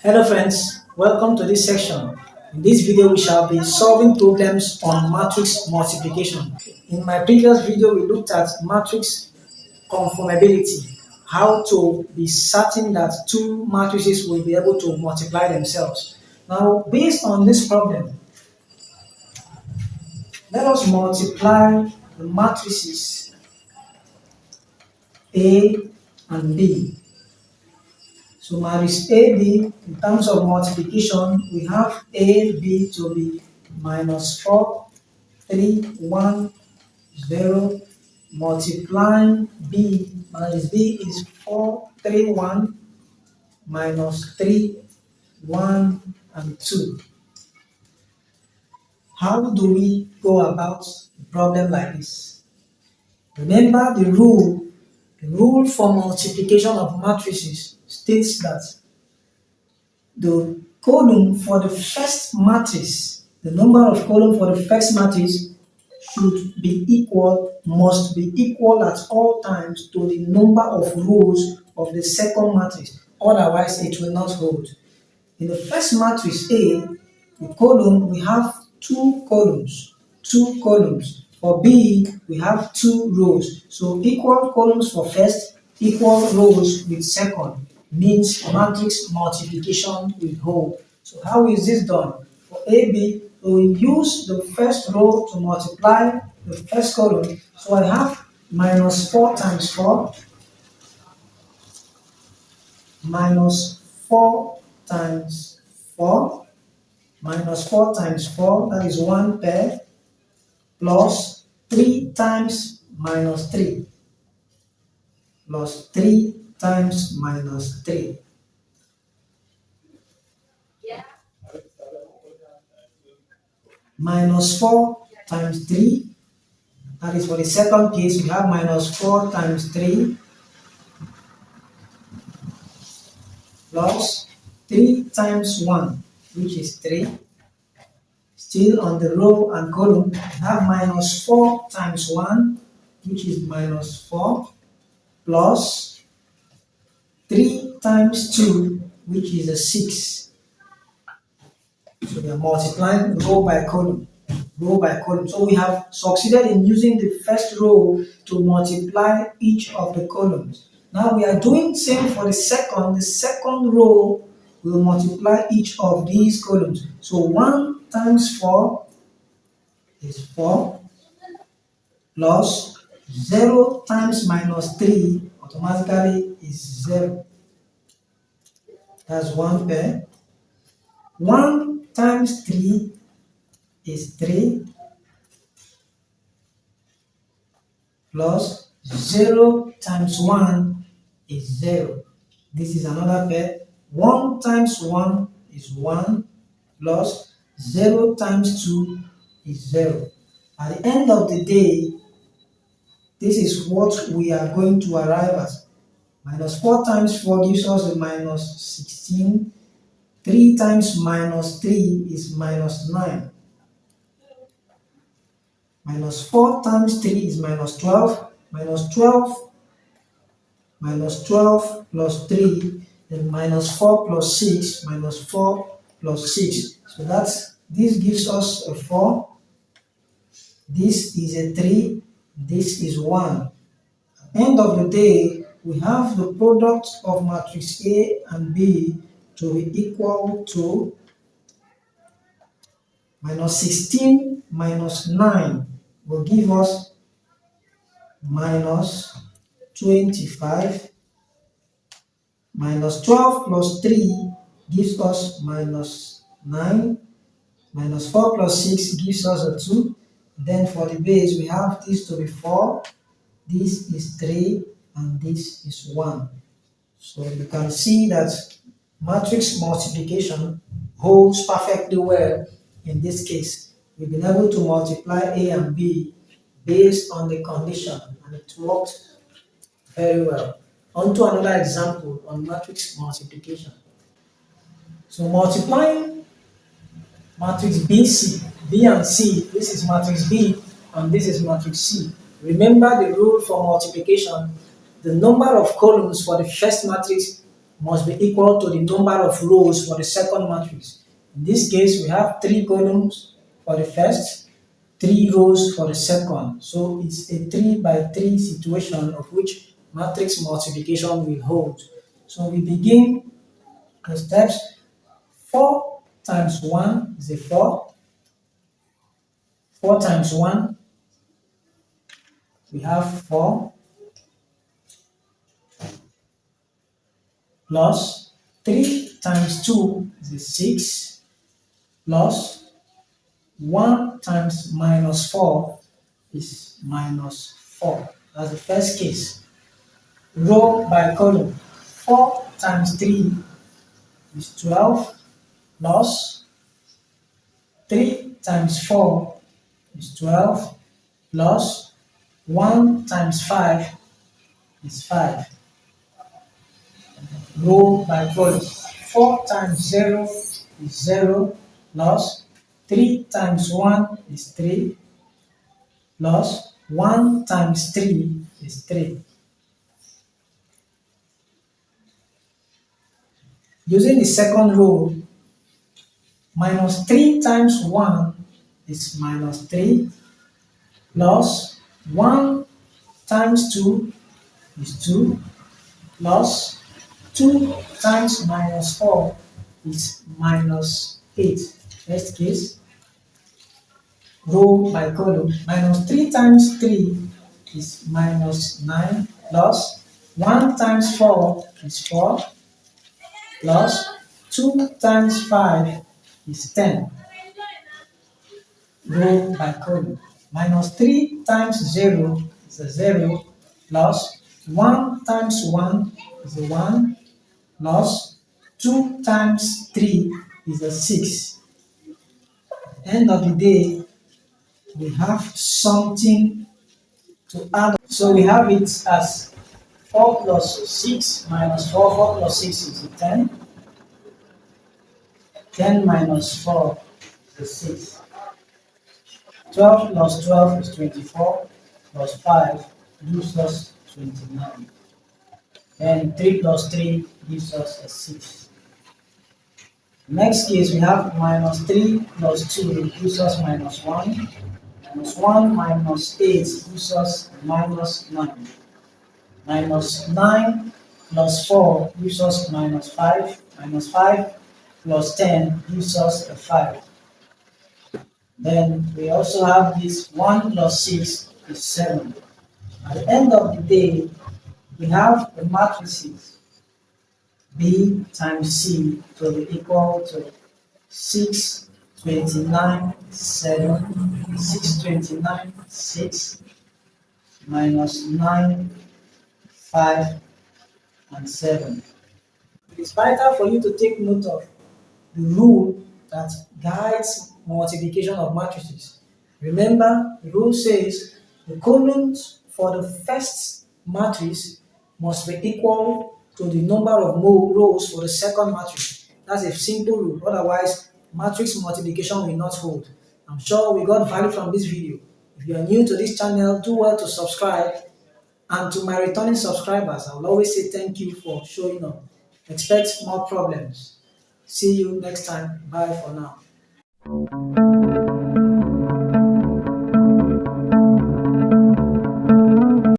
Hello friends, welcome to this section. In this video we shall be solving problems on matrix multiplication. In my previous video we looked at matrix conformability, how to be certain that two matrices will be able to multiply themselves. Now based on this problem, let us multiply the matrices A and B. So matrix AB, in terms of multiplication, we have AB to be minus 4, 3, 1, 0, multiplying B, minus B is 4, 3, 1, minus 3, 1, and 2. How do we go about a problem like this? Remember the rule for multiplication of matrices states that the column for the first matrix, the number of columns for the first matrix must be equal at all times to the number of rows of the second matrix, otherwise it will not hold. In the first matrix A, the column, we have two columns. For B, we have two rows. So equal columns for first, equal rows with second means matrix multiplication will hold. So how is this done? For AB, we use the first row to multiply the first column. So I have minus 4 times 4, minus 4 times 4, minus 4 times 4, that is 1 pair, plus 3 times minus 3, plus 3 times minus 3. Minus 4 times 3, that is for the second case, we have minus 4 times 3, plus 3 times 1, which is 3. Still on the row and column, we have minus 4 times 1, which is minus 4, plus 3 times 2, which is a 6. So we are multiplying row by column. So we have succeeded in using the first row to multiply each of the columns. Now we are doing same for the second. The second row will multiply each of these columns. So 1 times 4 is 4, plus 0 times minus 3 automatically is 0. That's 1 pair. 1 times 3 is 3, plus 0 times 1 is 0. This is another pair. 1 times 1 is 1, plus 0 times 2 is 0. At the end of the day, this is what we are going to arrive at. Minus 4 times 4 gives us a minus 16. 3 times minus 3 is minus 9. Minus 4 times 3 is minus 12. Minus 12 plus 3, then minus 4 plus 6, minus 4 plus 6. So this gives us a 4. This is a 3. This is 1. At the end of the day, we have the product of matrix A and B to be equal to minus 16 minus 9 will give us minus 25, minus 12 plus 3 gives us minus 9, minus 4 plus 6 gives us a 2. Then for the base, we have this to be 4, this is 3, and this is 1. So you can see that matrix multiplication holds perfectly well in this case. We've been able to multiply A and B based on the condition, and it worked very well. On to another example on matrix multiplication. So multiplying matrix B and C, this is matrix B and this is matrix C. Remember the rule for multiplication. The number of columns for the first matrix must be equal to the number of rows for the second matrix. In this case, we have 3 columns for the first, 3 rows for the second. So it's a 3 by 3 situation of which matrix multiplication will hold. So we begin the steps. 4 times 1 is a 4. 4 times 1, we have 4, plus 3 times 2 is a 6, plus 1 times minus 4 is minus 4. That's the first case. Row by column. 4 times 3 is 12, plus 3 times 4 is 12, plus 1 times 5 is 5. Row by column. 4 times 0 is 0, plus 3 times 1 is 3, plus 1 times 3 is 3. Using the second row, minus 3 times 1 is minus 3, plus 1 times 2 is 2, plus 2 times minus 4 is minus 8. First case, row by column. Minus 3 times 3 is minus 9, plus 1 times 4 is 4, plus 2 times 5 is 10. Row by column. Minus 3 times 0 is a 0, plus 1 times 1 is a 1, plus 2 times 3 is a 6. End of the day, we have something to add. So we have it as 4 plus 6 minus 4. 4 plus 6 is 10. 10 minus 4 is 6. 12 plus 12 is 24, plus 5 gives us 29. And 3 plus 3 gives us a 6. Next case, we have minus 3 plus 2 gives us minus 1. Minus 1 minus 8 gives us minus 9. Minus 9 plus 4 gives us minus 5. Minus 5 plus 10 gives us a 5. Then we also have this 1 plus 6 is 7. At the end of the day, we have the matrices B times C to be equal to 6, 29, 7, 6, 29, 6, minus 9, 5, and 7. It is vital for you to take note of the rule that guides multiplication of matrices. Remember, the rule says the columns for the first matrix must be equal to the number of rows for the second matrix. That's a simple rule. Otherwise, matrix multiplication will not hold. I'm sure we got value from this video. If you are new to this channel, do well to subscribe. And to my returning subscribers, I will always say thank you for showing up. Expect more problems. See you next time. Bye for now.